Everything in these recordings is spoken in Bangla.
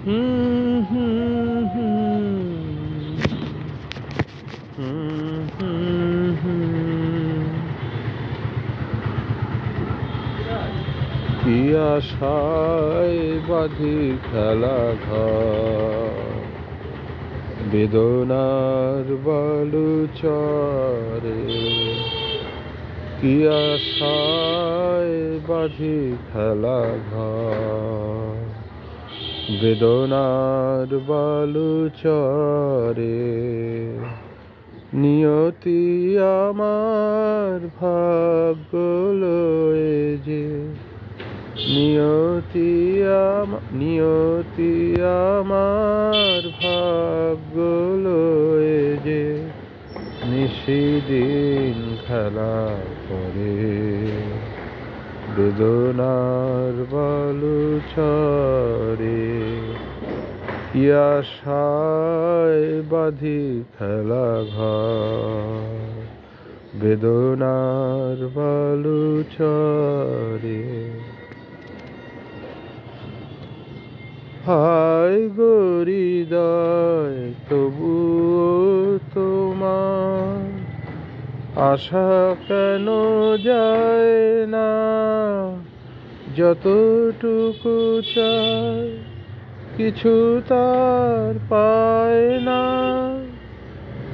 হুম হুম হুম হুম হুম হুম। কি আশায় বাঁধি খেলা ঘর, বেদনার বালুচরে। কি আশায় বাঁধি খেলা ঘর, বেদনার বালুচরে। নিয়তি আমার ভাগ্য লয়ে যে, নিয়তি আমার ভাগ্য লয়ে যে নিশিদিন খেলা করে। বেদনার বালুচরে কি আশায় বাঁধি খেলা ঘর, বেদনার বালুচরে। হায় গো হৃদয় তবুও তোমার আশা কেন যায় না, যতটুকু চাই কিছু তার পায় না,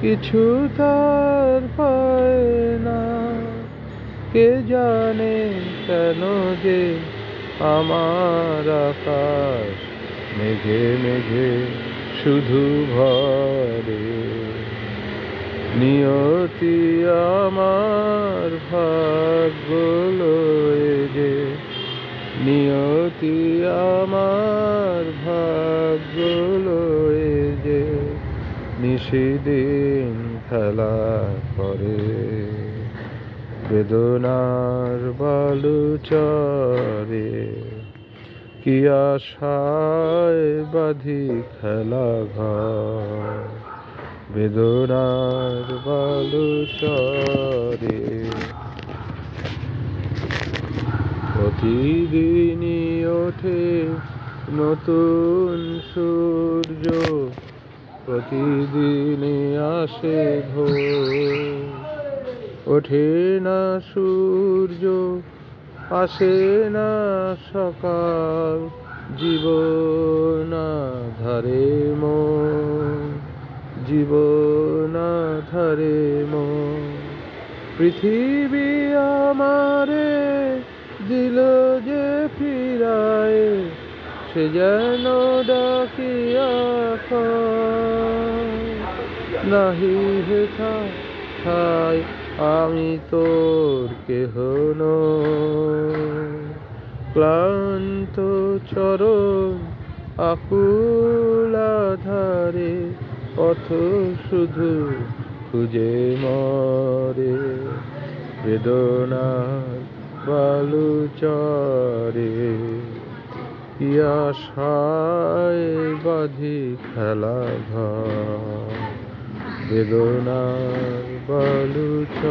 কিছু তার পায় না। কে জানে কেন যে আমার আকাশ মেঘে মেঘে শুধু ভরে। নিয়তি আমার ভাগ্য লয়ে যে, নিয়তি আমার ভাগ্য লয়ে যে নিশিদিন খেলা করে। বেদনার বালুচরে কি আশায় বাঁধি খেলা ঘর, বেদনার বালুচরে। প্রতিদিনই ওঠে নতুন সূর্য, প্রতিদিনই আসে ভোর। ওঠে না সূর্য, আসে না সকাল, জীবন ধারে মন, জীবন ধারে মন। পৃথিবী আমারে দিল যে ফিরায়, সে যেন ডাকিয়া কয়, নাহি হেথা ঠাই আমি তোর কেহ নই। ক্লান্ত চরণ আকুল আধারে পথ শুধু খুঁজে মরে। বেদনার বালুচরে কি আশায় বাঁধি খেলা ঘর, বেদনার বালুচরে।